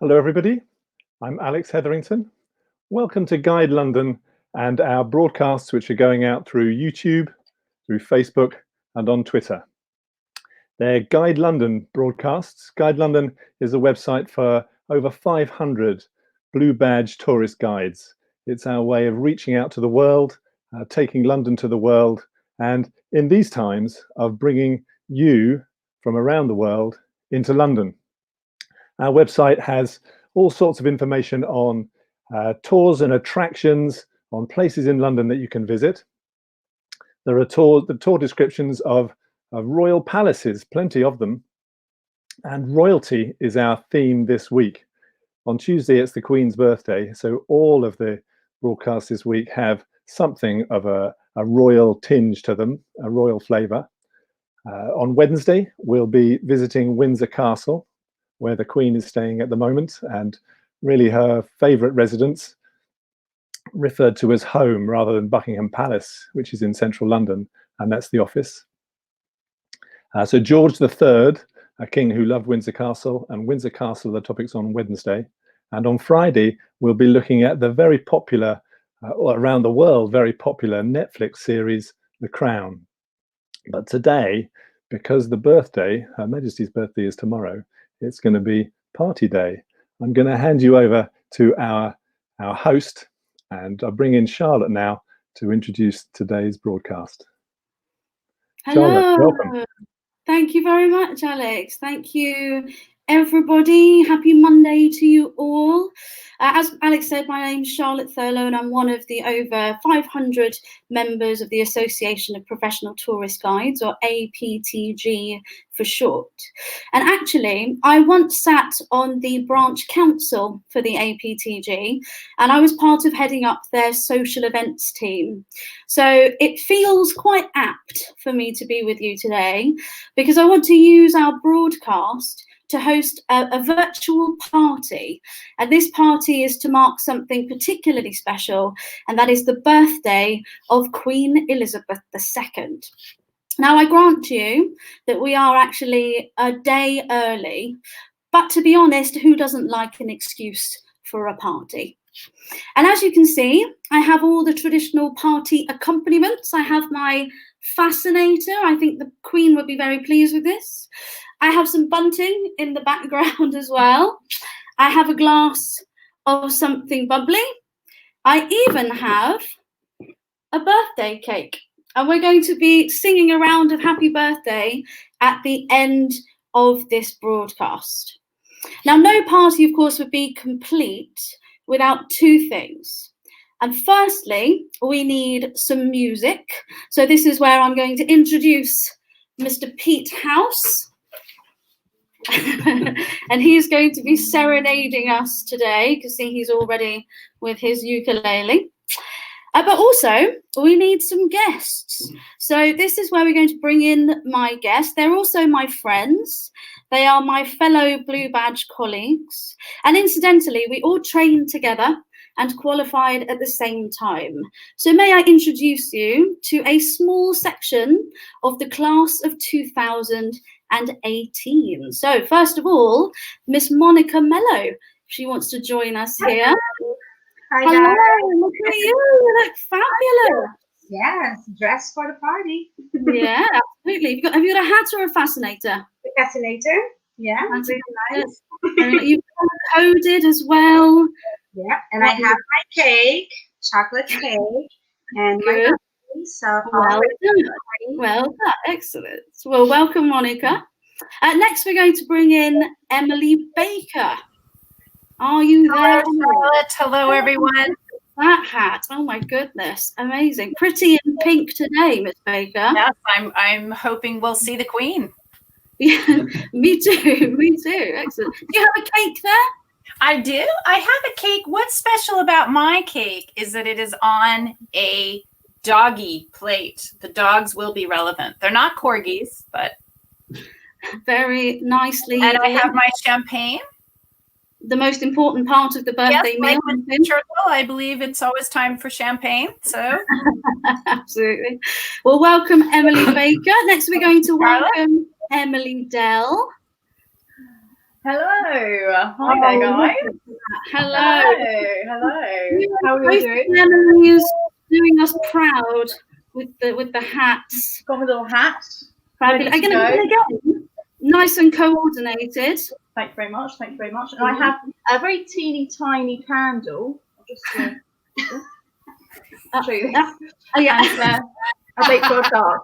Hello, everybody. I'm Alex Hetherington. Welcome to Guide London and our broadcasts, which are going out through YouTube, through Facebook, and on Twitter. They're Guide London broadcasts. Guide London is a website for over 500 blue badge tourist guides. It's our way of reaching out to the world, taking London to the world, and in these times of bringing you from around the world into London. Our website has all sorts of information on tours and attractions, on places in London that you can visit. There are the tour descriptions of royal palaces, plenty of them. And royalty is our theme this week. On Tuesday, it's the Queen's birthday. So all of the broadcasts this week have something of a royal tinge to them, a royal flavour. On Wednesday, we'll be visiting Windsor Castle, where the Queen is staying at the moment, and really her favourite residence, referred to as home rather than Buckingham Palace, which is in central London, and that's the office. So George III, a king who loved Windsor Castle, and Windsor Castle are the topics on Wednesday. And on Friday, we'll be looking at the very popular, around the world, very popular Netflix series, The Crown. But today, because the birthday, Her Majesty's birthday is tomorrow, it's going to be party day. I'm going to hand you over to our host, and I'll bring in Charlotte now to introduce today's broadcast. Hello. Charlotte, welcome. Thank you very much, Alex. Thank you, everybody. Happy Monday to you all. As Alex said, my name's Charlotte Thurlow, and I'm one of the over 500 members of the Association of Professional Tourist Guides, or APTG for short. And actually, I once sat on the branch council for the APTG, and I was part of heading up their social events team. So it feels quite apt for me to be with you today, because I want to use our broadcast to host a virtual party. And this party is to mark something particularly special, and that is the birthday of Queen Elizabeth II. Now, I grant you that we are actually a day early, but to be honest, who doesn't like an excuse for a party? And as you can see, I have all the traditional party accompaniments. I have my fascinator. I think the Queen would be very pleased with this. I have some bunting in the background as well. I have a glass of something bubbly. I even have a birthday cake. And we're going to be singing a round of happy birthday at the end of this broadcast. Now, no party, of course, would be complete without two things. And firstly, we need some music. So this is where I'm going to introduce Mr. Pete House. And he's going to be serenading us today, because see, he's already with his ukulele. But also, we need some guests. So this is where we're going to bring in my guests. They're also my friends. They are my fellow Blue Badge colleagues. And incidentally, we all trained together and qualified at the same time. So may I introduce you to a small section of the class of 2018. So first of all, Miss Monica Mello. She wants to join us here. Hi, Hello, guys. look at you. You look fabulous. Yes, dressed for the party. Yeah, absolutely. Have you got a hat or a fascinator? The fascinator. Yeah, That's really nice. You've coded as well. Yeah, and I have my cake, chocolate cake, and my Good. coffee. So Well done. Well done. Excellent. Well, welcome, Monica. Next, we're going to bring in Emily Baker. Are you there? Hello, Charlotte. Hello, everyone. That hat. Oh my goodness. Amazing. Pretty in pink today, Miss Baker. Yes, I'm hoping we'll see the Queen. Yeah, me too. Me too. Excellent. Do you have a cake there? I do. I have a cake. What's special about my cake is that it is on a doggy plate. The dogs will be relevant. They're not corgis, but very nicely. And I have my champagne. The most important part of the birthday meal. I believe it's always time for champagne. So absolutely. Well, welcome, Emily Baker. Next, we're going to welcome Emily Dell. Hello. Hi there, guys. Hello. Hello. How are you doing? Emily is doing us proud with the hats. Got my little hat. Fabulous. Ready I'm to going to go. again. Nice and coordinated. Thank you very much. Thank you very much. And I have a very teeny tiny candle. I'll just show you this. Oh yeah. And a Bakewell tart.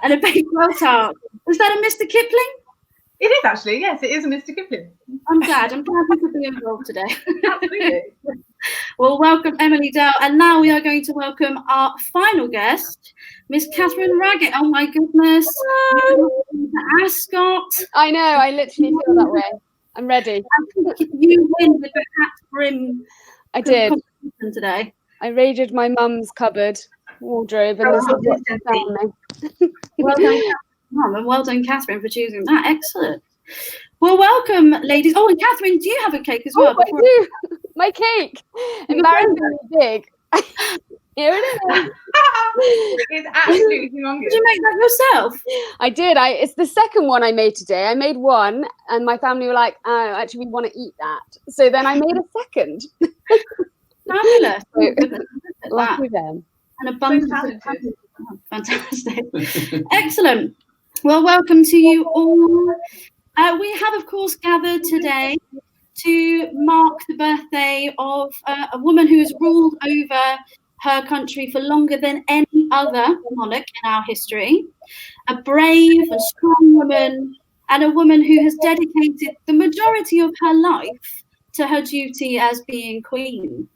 And a Bakewell tart. Was that a Mr. Kipling? It is actually, yes, it is a Mr. Kipling. I'm glad you could be involved today. Absolutely. Well, welcome Emily Dell, and now we are going to welcome our final guest, Miss Catherine Raggett. Oh my goodness, Ascot. I know, I literally feel that way. I'm ready. You win with the hat brim. I did. Today. I raided my mum's cupboard wardrobe, and this is what she found me. Well done, Mum, and well done, Catherine, for choosing that. Excellent. Well, welcome, ladies. Oh, and Catherine, do you have a cake as well? Oh, I do. My cake. Embarrassingly big. Here it is. It's absolutely humongous. Did you make that yourself? I did. It's the second one I made today. I made one, and my family were like, "Oh, actually, we want to eat that." So then I made a second. Fabulous. Lucky them. And abundance. Oh, fantastic. Excellent. Well, welcome to you all. We have, of course, gathered today to mark the birthday of a woman who has ruled over her country for longer than any other monarch in our history. A brave and strong woman, and a woman who has dedicated the majority of her life to her duty as being queen.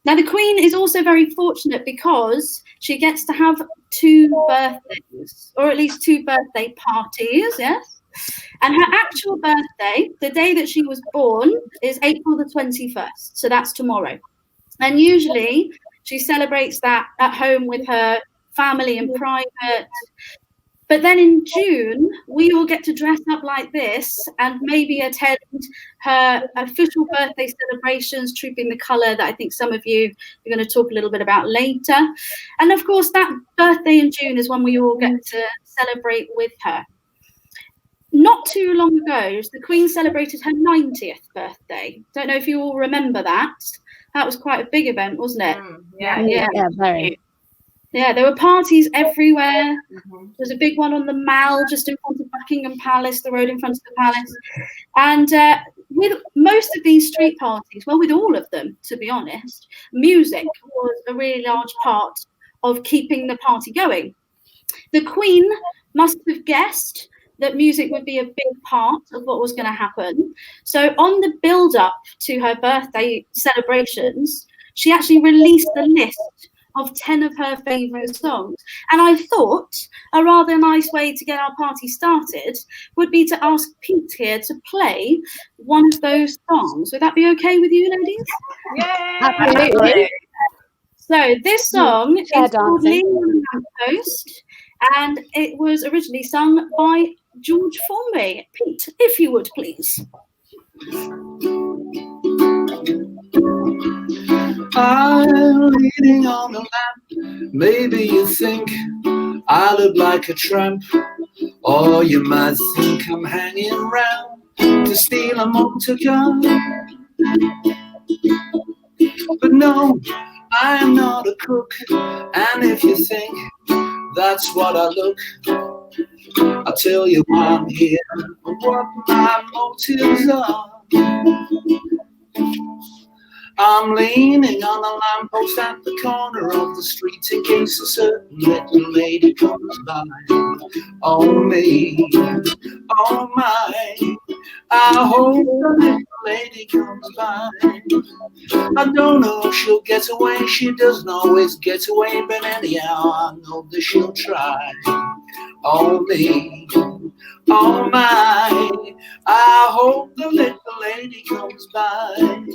Now, the Queen is also very fortunate because she gets to have 2 birthdays, or at least 2 birthday parties, yes? And her actual birthday, the day that she was born, is April the 21st, so that's tomorrow. And usually she celebrates that at home with her family in private. But then in June, we all get to dress up like this and maybe attend her official birthday celebrations, Trooping the Colour, that I think some of you are going to talk a little bit about later. And of course, that birthday in June is when we all get to celebrate with her. Not too long ago, the Queen celebrated her 90th birthday. Don't know if you all remember that. That was quite a big event, wasn't it? Yeah, very. Yeah, there were parties everywhere. There's a big one on the Mall, just in front of Buckingham Palace, the road in front of the palace. And with most of these street parties, well, with all of them, to be honest, music was a really large part of keeping the party going. The Queen must have guessed that music would be a big part of what was going to happen. So on the build-up to her birthday celebrations, she actually released the list of 10 of her favourite songs. And I thought a rather nice way to get our party started would be to ask Pete here to play one of those songs. Would that be okay with you, ladies? Yay! Absolutely. So this song is called dancing. Leaning on a Lamppost, and it was originally sung by George Formby. Pete, if you would, please. I'm leaning on the lamp. Maybe you think I look like a tramp, or you might think I'm hanging around to steal a motor car. But no, I'm not a crook, and if you think that's what I look, I'll tell you why I'm here and what my motives are. I'm leaning on a lamppost at the corner of the street in case a certain little lady comes by. Oh me, oh my, I hope the little lady comes by. I don't know if she'll get away, she doesn't always get away, but anyhow I know that she'll try. Oh me, oh my, I hope the little lady comes by.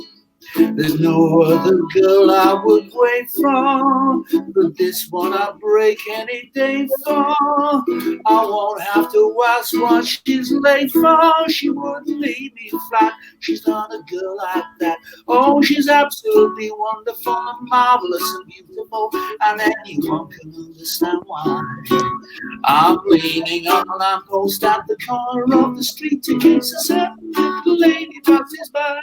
There's no other girl I would wait for, but this one I'd break any day for. I won't have to ask what she's late for. She wouldn't leave me flat. She's not a girl like that. Oh, she's absolutely wonderful and marvelous and beautiful, and anyone can understand why. I'm leaning on a lamppost at the corner of the street in case a certain little lady passes by.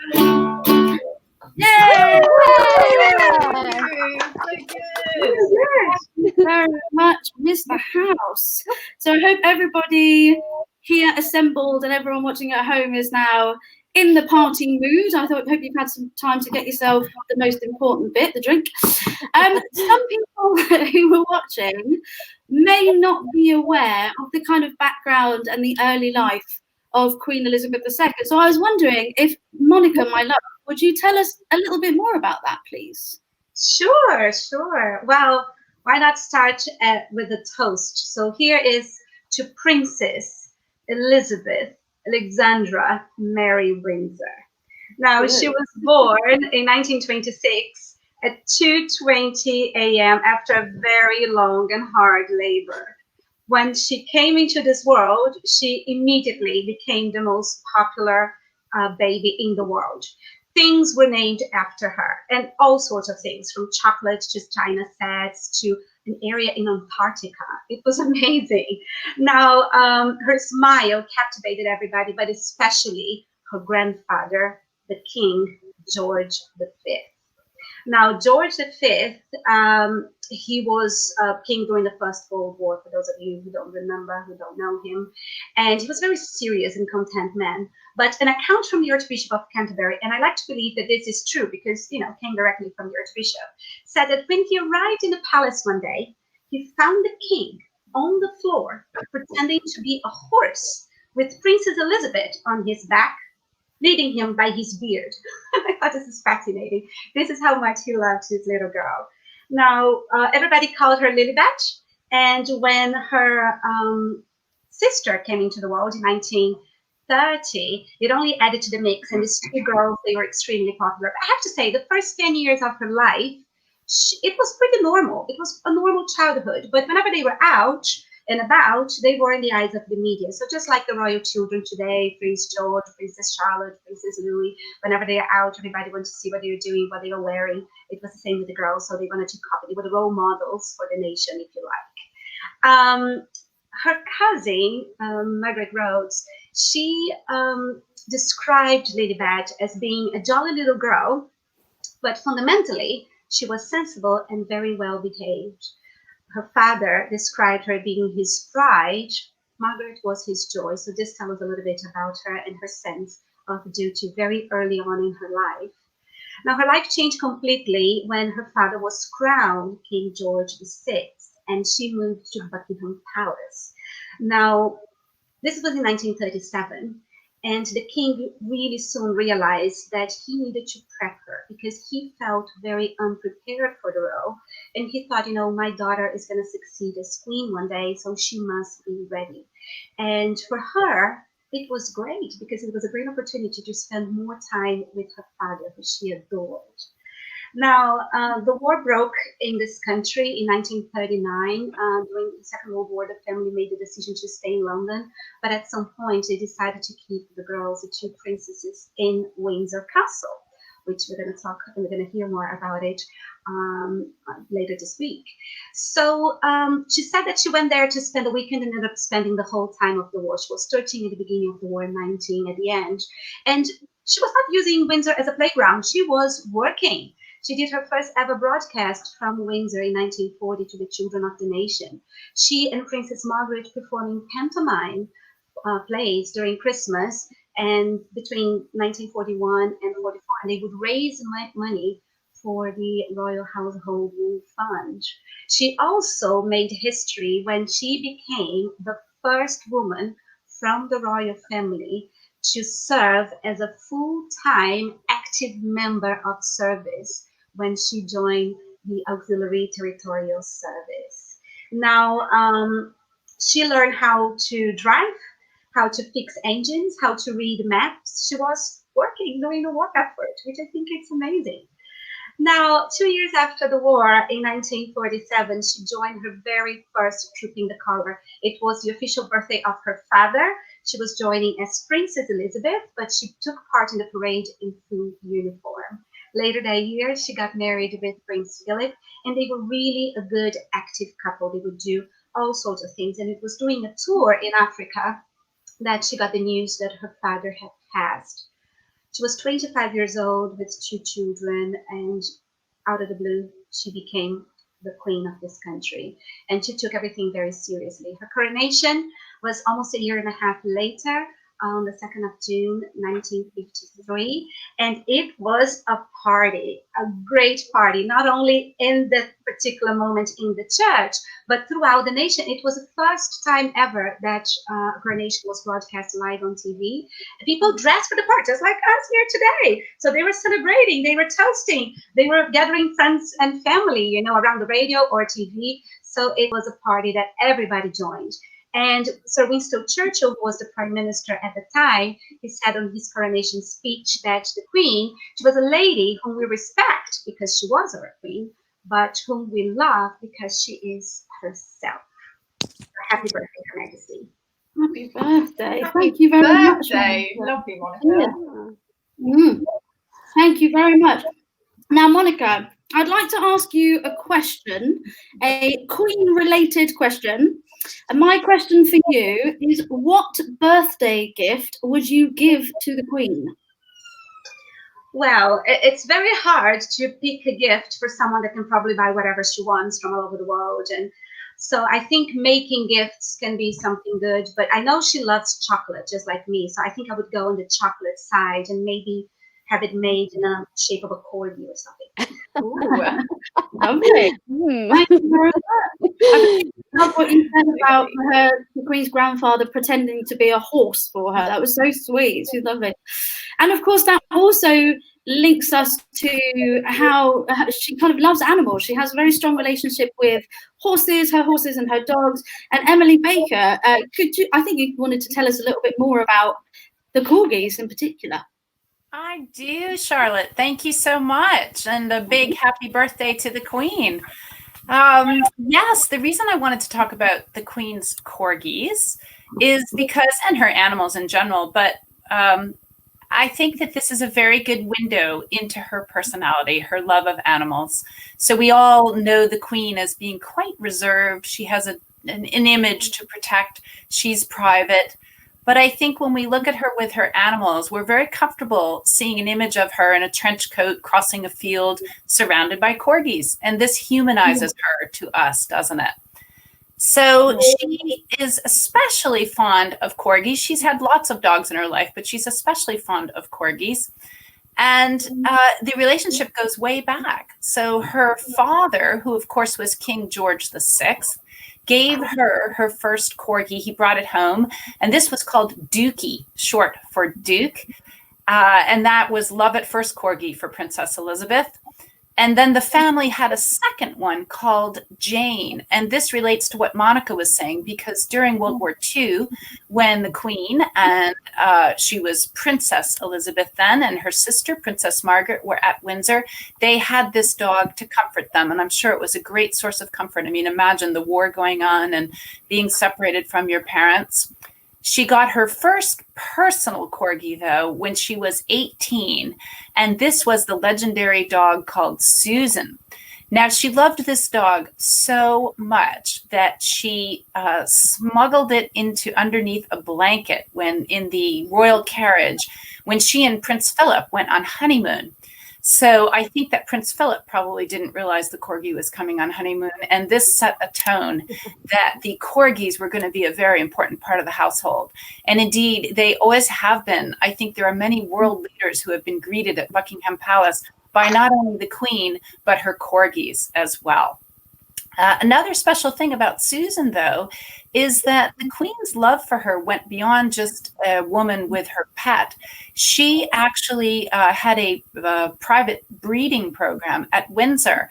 Yay! So good. Thank you very much, Mr. House. So I hope everybody here assembled and everyone watching at home is now in the party mood. I hope you've had some time to get yourself the most important bit, the drink. Some people who were watching may not be aware of the kind of background and the early life of Queen Elizabeth II. So I was wondering if Monica, my love, would you tell us a little bit more about that, please? Sure, sure. Well, why not start with a toast? So here is to Princess Elizabeth Alexandra Mary Windsor. Now, she was born in 1926 at 2:20 a.m. after a very long and hard labor. When she came into this world, she immediately became the most popular baby in the world. Things were named after her, and all sorts of things, from chocolates to china sets to an area in Antarctica. It was amazing. Now, her smile captivated everybody, but especially her grandfather, the King George V. Now, George V, he was king during the First World War, for those of you who don't remember, who don't know him. And he was a very serious and content man. But an account from the Archbishop of Canterbury, and I like to believe that this is true because, came directly from the Archbishop, said that when he arrived in the palace one day, he found the king on the floor pretending to be a horse with Princess Elizabeth on his back, leading him by his beard. I thought this is fascinating. This is how much he loved his little girl. Now, everybody called her Lilibet, and when her sister came into the world in 1930, it only added to the mix, and these two girls, they were extremely popular. I have to say, the first 10 years of her life, it was pretty normal. It was a normal childhood, but whenever they were out and about, they were in the eyes of the media. So just like the royal children today, Prince George, Princess Charlotte, Princess Louis, whenever they are out, everybody wanted to see what they were doing, what they were wearing. It was the same with the girls, so they wanted to copy. They were the role models for the nation, if you like. Her cousin, Margaret Rhodes, she described Lilibet as being a jolly little girl, but fundamentally, she was sensible and very well behaved. Her father described her being his pride. Margaret was his joy. So this tells us a little bit about her and her sense of duty very early on in her life. Now, her life changed completely when her father was crowned King George VI, and she moved to Buckingham Palace. Now, this was in 1937, and the king really soon realized that he needed to prep her because he felt very unprepared for the role. And he thought, my daughter is going to succeed as queen one day, so she must be ready. And for her, it was great because it was a great opportunity to spend more time with her father, who she adored. Now, the war broke in this country in 1939. During the Second World War, the family made the decision to stay in London, but at some point they decided to keep the girls, the two princesses, in Windsor Castle, which we're going to talk and we're going to hear more about it later this week. So she said that she went there to spend a weekend and ended up spending the whole time of the war. She was 13 at the beginning of the war, 19 at the end. And she was not using Windsor as a playground. She was working. She did her first ever broadcast from Windsor in 1940 to the children of the nation. She and Princess Margaret performing pantomime plays during Christmas and between 1941 and 44, and they would raise money for the Royal Household Wool Fund. She also made history when she became the first woman from the royal family to serve as a full-time active member of service when she joined the Auxiliary Territorial Service. Now, she learned how to drive, how to fix engines, how to read maps. She was working, doing the work effort, which I think it's amazing. Now, 2 years after the war, in 1947, she joined her very first troop in the color. It was the official birthday of her father. She was joining as Princess Elizabeth, but she took part in the parade in full uniform. Later that year, she got married with Prince Philip, and they were really a good, active couple. They would do all sorts of things, and it was during a tour in Africa that she got the news that her father had passed. She was 25 years old with 2 children, and out of the blue, she became the queen of this country. And she took everything very seriously. Her coronation was almost a year and a half later, on the 2nd of June, 1953. And it was a party, a great party, not only in that particular moment in the church, but throughout the nation. It was the first time ever that coronation was broadcast live on TV. People dressed for the part, just like us here today. So they were celebrating, they were toasting, they were gathering friends and family, you know, around the radio or TV. So it was a party that everybody joined. And Sir Winston Churchill, who was the prime minister at the time, he said on his coronation speech that the queen, she was a lady whom we respect because she was our queen, but whom we love because she is herself. Happy birthday, Her Majesty. Happy birthday. Thank you very much. Birthday. Lovely, Monica. Yeah. Thank you very much. Now, Monica, I'd like to ask you a question, a Queen-related question. And my question for you is, what birthday gift would you give to the Queen? Well, it's very hard to pick a gift for someone that can probably buy whatever she wants from all over the world. And so I think making gifts can be something good, but I know she loves chocolate just like me. So I think I would go on the chocolate side and maybe have it made in the shape of a corgi or something. Lovely. Thank you very much. I love what you said about the Queen's grandfather pretending to be a horse for her. That was so sweet. She's lovely. And of course, that also links us to how she kind of loves animals. She has a very strong relationship with horses and her dogs. And Emily Baker, I think you wanted to tell us a little bit more about the corgis in particular. I do, Charlotte. Thank you so much. And a big happy birthday to the Queen. Yes, the reason I wanted to talk about the Queen's corgis is because, and her animals in general, but I think that this is a very good window into her personality, her love of animals. So we all know the Queen as being quite reserved. She has an image to protect. She's private. But I think when we look at her with her animals, we're very comfortable seeing an image of her in a trench coat crossing a field surrounded by corgis. And this humanizes her to us, doesn't it? So she is especially fond of corgis. She's had lots of dogs in her life, but she's especially fond of corgis. And the relationship goes way back. So her father, who of course was King George VI, gave her first corgi. He brought it home, and this was called Dookie, short for Duke. And that was love at first corgi for Princess Elizabeth. And then the family had a second one called Jane. And this relates to what Monica was saying, because during World War II, when the Queen and she was Princess Elizabeth then, and her sister, Princess Margaret, were at Windsor, they had this dog to comfort them. And I'm sure it was a great source of comfort. I mean, imagine the war going on and being separated from your parents. She got her first personal corgi, though, when she was 18, and this was the legendary dog called Susan. Now, she loved this dog so much that she smuggled it into underneath a blanket when in the royal carriage when she and Prince Philip went on honeymoon. So I think that Prince Philip probably didn't realize the corgi was coming on honeymoon, and this set a tone that the corgis were going to be a very important part of the household. And indeed, they always have been. I think there are many world leaders who have been greeted at Buckingham Palace by not only the Queen, but her corgis as well. Another special thing about Susan, though, is that the Queen's love for her went beyond just a woman with her pet. She actually had a private breeding program at Windsor,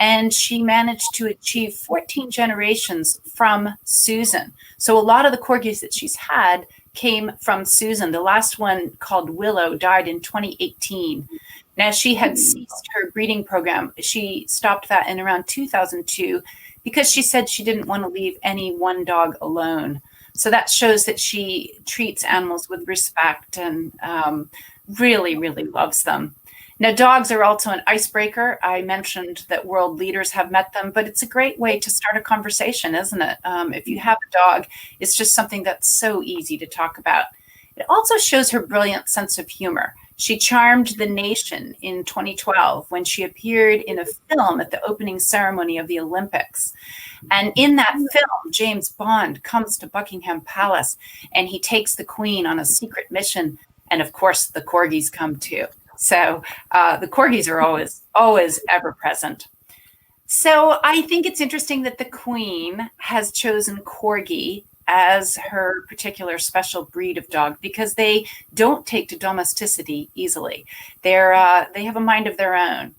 and she managed to achieve 14 generations from Susan. So a lot of the corgis that she's had came from Susan. The last one, called Willow, died in 2018. Now, she had ceased her breeding program. She stopped that in around 2002 because she said she didn't want to leave any one dog alone. So that shows that she treats animals with respect and really, really loves them. Now, dogs are also an icebreaker. I mentioned that world leaders have met them, but it's a great way to start a conversation, isn't it? If you have a dog, it's just something that's so easy to talk about. It also shows her brilliant sense of humor. She charmed the nation in 2012 when she appeared in a film at the opening ceremony of the Olympics. And in that film, James Bond comes to Buckingham Palace and he takes the Queen on a secret mission. And of course, the corgis come too. So the corgis are always ever present. So I think it's interesting that the Queen has chosen corgi as her particular special breed of dog because they don't take to domesticity easily. They have a mind of their own.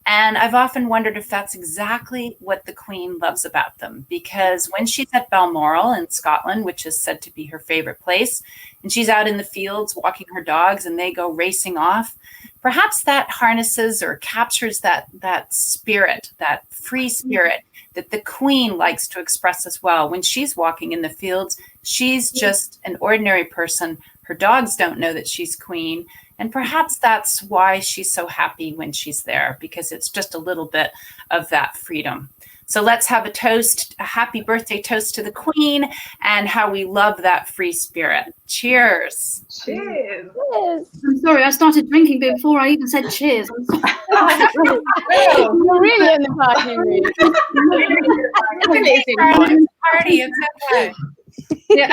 And I've often wondered if that's exactly what the Queen loves about them, because when she's at Balmoral in Scotland, which is said to be her favorite place, and she's out in the fields walking her dogs and they go racing off, perhaps that harnesses or captures that spirit, that free spirit that the Queen likes to express as well. When she's walking in the fields, she's just an ordinary person. Her dogs don't know that she's Queen. And perhaps that's why she's so happy when she's there, because it's just a little bit of that freedom. So let's have a toast, a happy birthday toast to the Queen and how we love that free spirit. Cheers. Cheers. I'm sorry, I started drinking before I even said cheers. I'm sorry. You're really in the party mood. It's a party. It's okay. Yeah.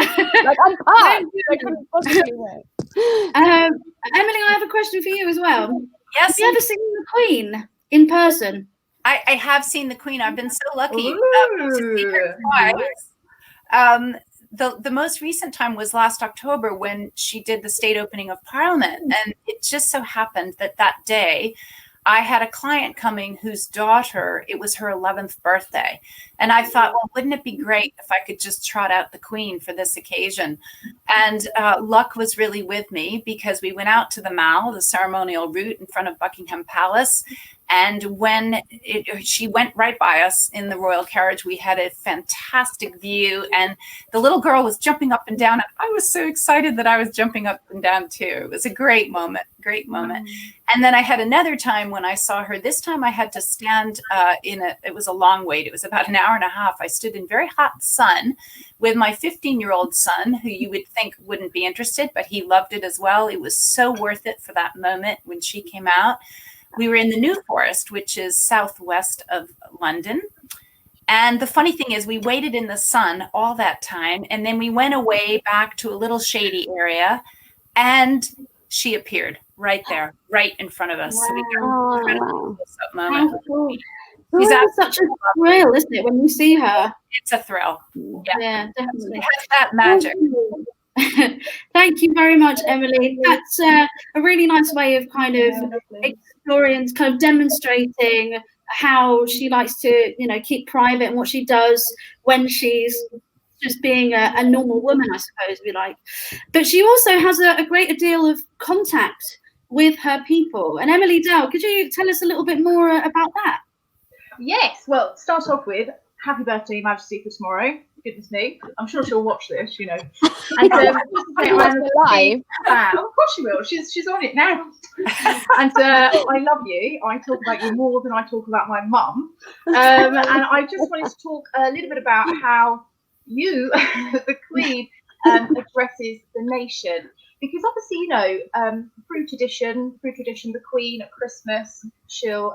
Like, I'm part. I couldn't possibly win. Emily, I have a question for you as well. Yes. Have you ever seen the Queen in person? I have seen the Queen. I've been so lucky to see her twice. The most recent time was last October when she did the state opening of Parliament. And it just so happened that day I had a client coming whose daughter, it was her 11th birthday. And I thought, well, wouldn't it be great if I could just trot out the Queen for this occasion? And luck was really with me because we went out to the Mall, the ceremonial route in front of Buckingham Palace. And when she went right by us in the royal carriage, we had a fantastic view. And the little girl was jumping up and down. I was so excited that I was jumping up and down too. It was a great moment. And then I had another time when I saw her. This time I had to stand it was a long wait. It was about an hour and a half. I stood in very hot sun with my 15-year-old son, who you would think wouldn't be interested, but he loved it as well. It was so worth it for that moment when she came out. We were in the New Forest, which is southwest of London. And the funny thing is we waited in the sun all that time. And then we went away back to a little shady area and she appeared right there, right in front of us. Wow. So we got an incredible close-up moment. Cool. She's Such a thrill, isn't it, when you see her? It's a thrill. Yeah, definitely. It has that magic. Thank you very much, Emily. That's a really nice way of kind of exploring and kind of demonstrating how she likes to, keep private and what she does when she's just being a normal woman, I suppose we like. But she also has a great deal of contact with her people. And Emily Dell, could you tell us a little bit more about that? Yes. Well, start off with happy birthday, Majesty, for tomorrow. Goodness me, I'm sure she'll watch this, And I'm live. Of course she will. She's on it now. And I love you. I talk about you more than I talk about my mum. And I just wanted to talk a little bit about how you, the Queen, addresses the nation. Because obviously, through tradition, the Queen at Christmas, she'll,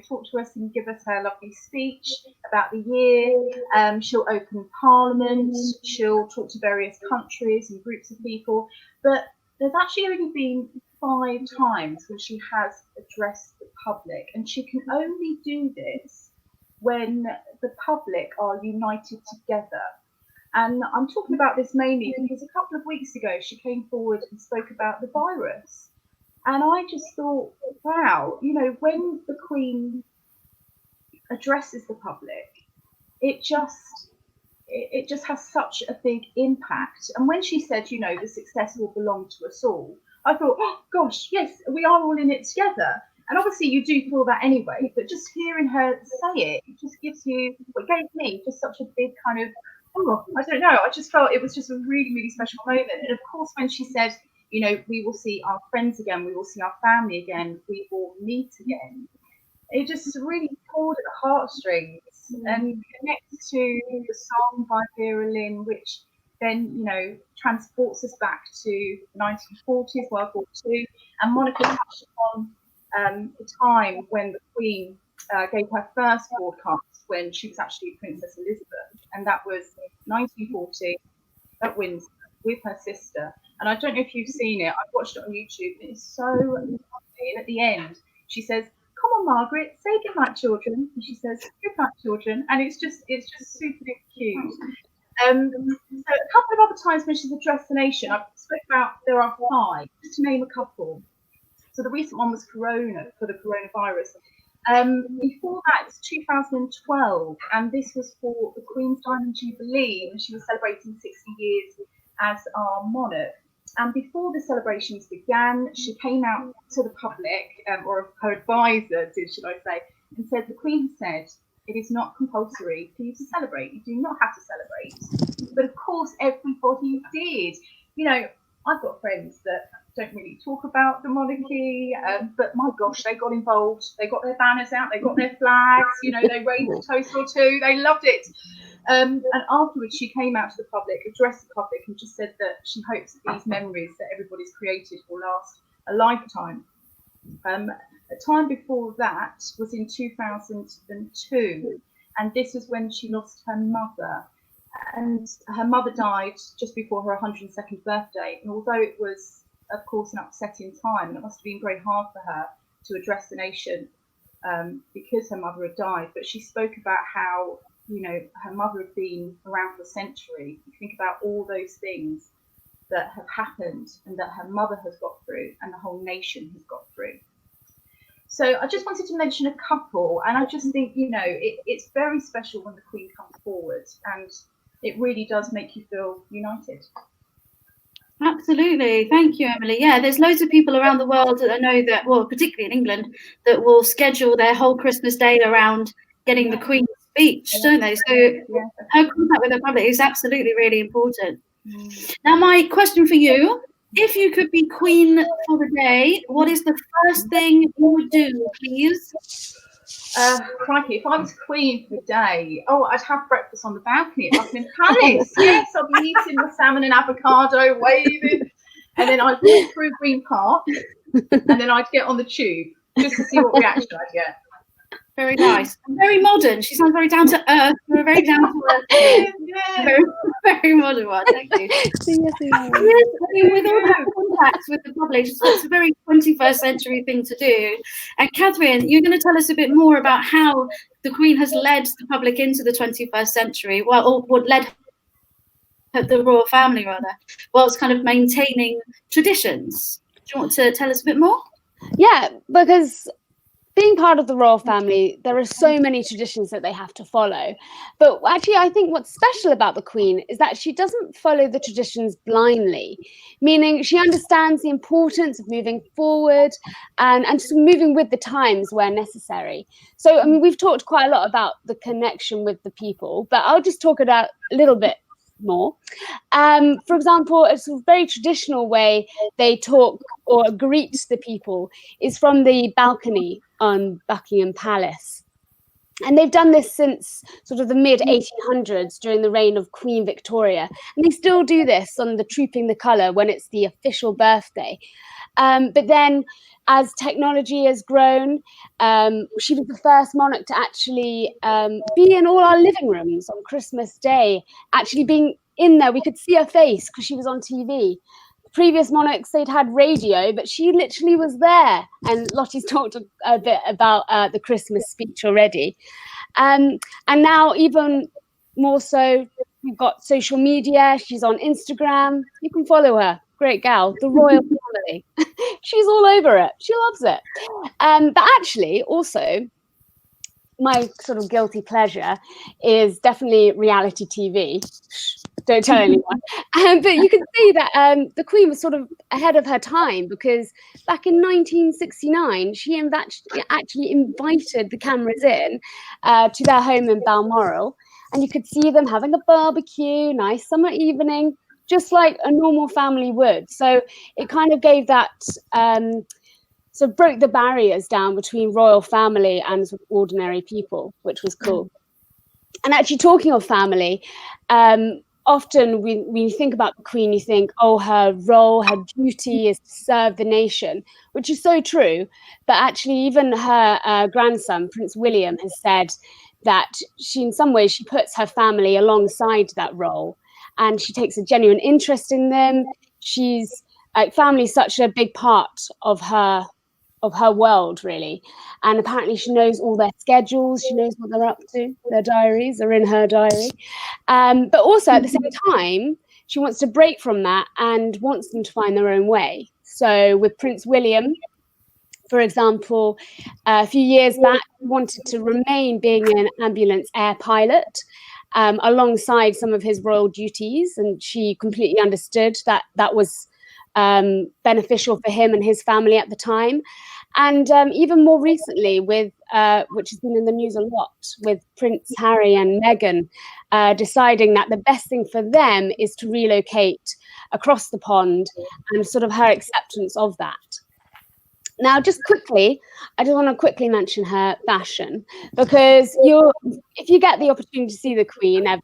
talk to us and give us her lovely speech about the year. She'll open Parliament. She'll talk to various countries and groups of people. But there's actually only been 5 times when she has addressed the public. And she can only do this when the public are united together. And I'm talking about this mainly because a couple of weeks ago, she came forward and spoke about the virus. And I just thought, wow, when the Queen addresses the public, it just it just has such a big impact. And when she said, you know, the success will belong to us all, I thought, oh gosh, yes, we are all in it together. And obviously you do feel that anyway, but just hearing her say it, it just gives you, it gave me just such a big kind of, oh, I don't know, I just felt it was just a really, really special moment. And of course, when she said, you know, we will see our friends again, we will see our family again, we will meet again, it just really pulled at the heartstrings and connects to the song by Vera Lynn, which then, you know, transports us back to the 1940s, World War II. And Monica touched upon the time when the Queen gave her first broadcast when she was actually Princess Elizabeth, and that was 1940 at Windsor with her sister. And I don't know if you've seen it, I've watched it on YouTube, and it's so lovely. And at the end, she says, "Come on, Margaret, say goodnight, children." And she says, "Goodnight, children." And it's just super cute. So a couple of other times when she's addressed the nation, I've spoken about there are 5, just to name a couple. So the recent one was Corona, for the coronavirus. Before that, it's 2012, and this was for the Queen's Diamond Jubilee, and she was celebrating 60 years as our monarch. And before the celebrations began, she came out to the public, or her advisor did, should I say, and said, "The Queen said, it is not compulsory for you to celebrate. You do not have to celebrate." But of course, everybody did. You know, I've got friends that don't really talk about the monarchy, but my gosh, they got involved. They got their banners out, they got their flags, you know, they raised a toast or two, they loved it. And afterwards, she came out to the public, addressed the public, and just said that she hopes that these memories that everybody's created will last a lifetime. A time before that was in 2002, and this was when she lost her mother. And her mother died just before her 102nd birthday. And although it was, of course, an upsetting time, and it must have been very hard for her to address the nation because her mother had died, but she spoke about how, you know, her mother had been around for a century. You think about all those things that have happened and that her mother has got through and the whole nation has got through. So I just wanted to mention a couple, and I just think, you know, it's very special when the Queen comes forward, and it really does make you feel united. Absolutely. Thank you, Emily. Yeah, there's loads of people around the world that I know that, well, particularly in England, that will schedule their whole Christmas day around getting the Queen's speech, don't they? So her contact with the public is absolutely really important. Now, my question for you, if you could be Queen for the day, what is the first thing you would do, please? Crikey, if I was Queen for the day, I'd have breakfast on the balcony at Buckingham Palace. Yes, I'd be eating my salmon and avocado, waving, and then I'd walk through Green Park, and then I'd get on the tube just to see what reaction I'd get. Very nice. Very modern. She sounds very down to earth. You're a very down to earth. Very, very modern one. Thank you. Yes, with all that contact with the public, it's a very 21st century thing to do. And Catherine, you're going to tell us a bit more about how the Queen has led the public into the 21st century, or what led the royal family, rather, whilst kind of maintaining traditions. Do you want to tell us a bit more? Yeah, because being part of the royal family, there are so many traditions that they have to follow. But actually, I think what's special about the Queen is that she doesn't follow the traditions blindly, meaning she understands the importance of moving forward and just moving with the times where necessary. So, I mean, we've talked quite a lot about the connection with the people, but I'll just talk about a little bit more. For example, it's a very traditional way they talk or greet the people is from the balcony on Buckingham Palace. And they've done this since sort of the mid-1800s during the reign of Queen Victoria. And they still do this on the Trooping the Colour when it's the official birthday. But then as technology has grown, she was the first monarch to actually be in all our living rooms on Christmas Day, actually being in there. We could see her face because she was on TV. Previous monarchs, they'd had radio, but she literally was there. And Lottie's talked a bit about the Christmas speech already. And now even more so, we've got social media. She's on Instagram. You can follow her. Great gal, the royal family. She's all over it. She loves it. But actually, also, my sort of guilty pleasure is definitely reality TV. Don't tell anyone. But you can see that the Queen was sort of ahead of her time, because back in 1969, she actually invited the cameras in to their home in Balmoral, and you could see them having a barbecue, nice summer evening, just like a normal family would. So it kind of gave that, so broke the barriers down between royal family and sort of ordinary people, which was cool. And actually, talking of family, often when you think about the Queen, you think, oh, her role, her duty is to serve the nation, which is so true. But actually, even her grandson, Prince William, has said that in some ways, she puts her family alongside that role, and she takes a genuine interest in them. She's like, family is such a big part of her world, really. And apparently she knows all their schedules, she knows what they're up to, their diaries are in her diary. But also at the same time, she wants to break from that and wants them to find their own way. So with Prince William, for example, a few years back, he wanted to remain being an ambulance air pilot alongside some of his royal duties, and she completely understood that that was beneficial for him and his family at the time. And even more recently, with which has been in the news a lot, with Prince Harry and Meghan deciding that the best thing for them is to relocate across the pond, and sort of her acceptance of that. Now, just quickly, I just want to quickly mention her fashion, because if you get the opportunity to see the Queen ever,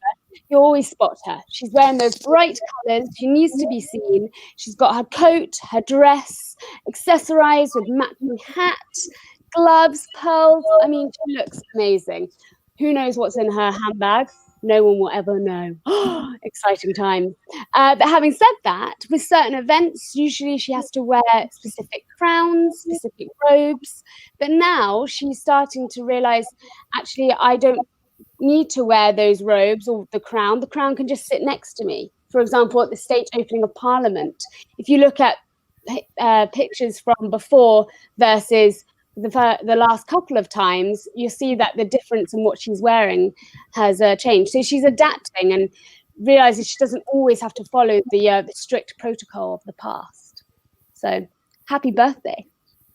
you always spot her. She's wearing those bright colours. She needs to be seen. She's got her coat, her dress, accessorised with matching hat, gloves, pearls. I mean, she looks amazing. Who knows what's in her handbag? No one will ever know. Exciting time. But having said that, with certain events, usually she has to wear specific crowns, specific robes. But now she's starting to realise, actually, I don't need to wear those robes or the crown. The crown can just sit next to me. For example, at the state opening of Parliament, if you look at pictures from before versus the last couple of times, you see that the difference in what she's wearing has changed. So she's adapting and realizes she doesn't always have to follow the strict protocol of the past. So happy birthday.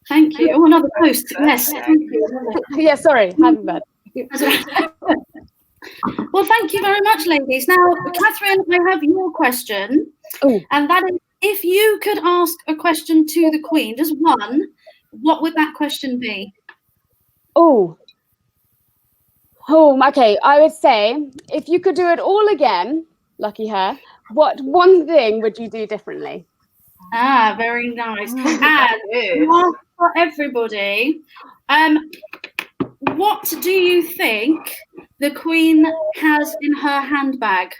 Thank you. Oh, another post. Yes. Thank you. Yeah, sorry. Happy birthday. Well, thank you very much, ladies. Now, Catherine, I have your question. Ooh. And that is, if you could ask a question to the Queen, just one, what would that question be? Oh, okay. I would say, if you could do it all again, lucky her, what one thing would you do differently? Ah, very nice. And for everybody, what do you think the Queen has in her handbag?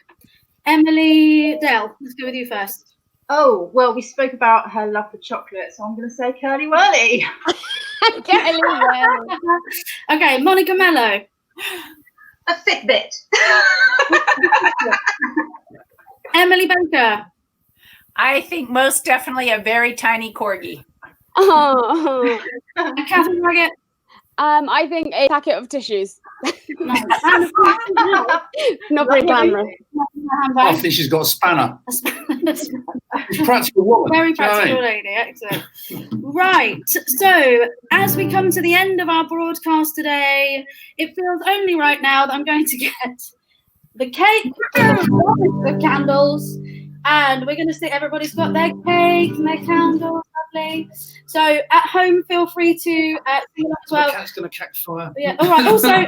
Emily Dell, let's go with you first. Oh, well, we spoke about her love for chocolate, so I'm going to say Curly Whirly. Curly Whirly. Okay, Monica Mello. A Fitbit. Emily Baker. I think most definitely a very tiny corgi. Oh. And Catherine Raggett. I think a packet of tissues. Not very glamorous. I think she's got a spanner. She's a practical woman. Very practical lady, excellent. Right, so as we come to the end of our broadcast today, it feels only right now that I'm going to get the cake, the candles, and we're going to see everybody's got their cake and their candles. Lovely. So at home, feel free to see that as well. The cat's going to catch fire. Yeah. All right. Also,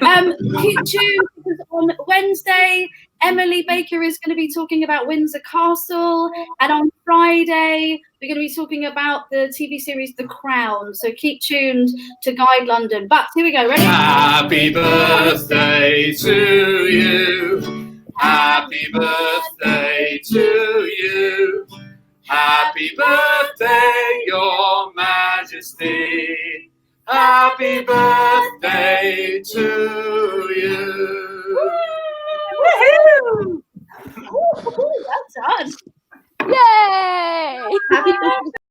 keep tuned, because on Wednesday, Emily Baker is going to be talking about Windsor Castle, and on Friday we're going to be talking about the TV series The Crown. So keep tuned to Guide London. But here we go. Ready? Happy birthday to you. Happy birthday to you. Happy birthday, Your Majesty. Happy birthday to you. Woohoo! Well done. Yay! Happy birthday.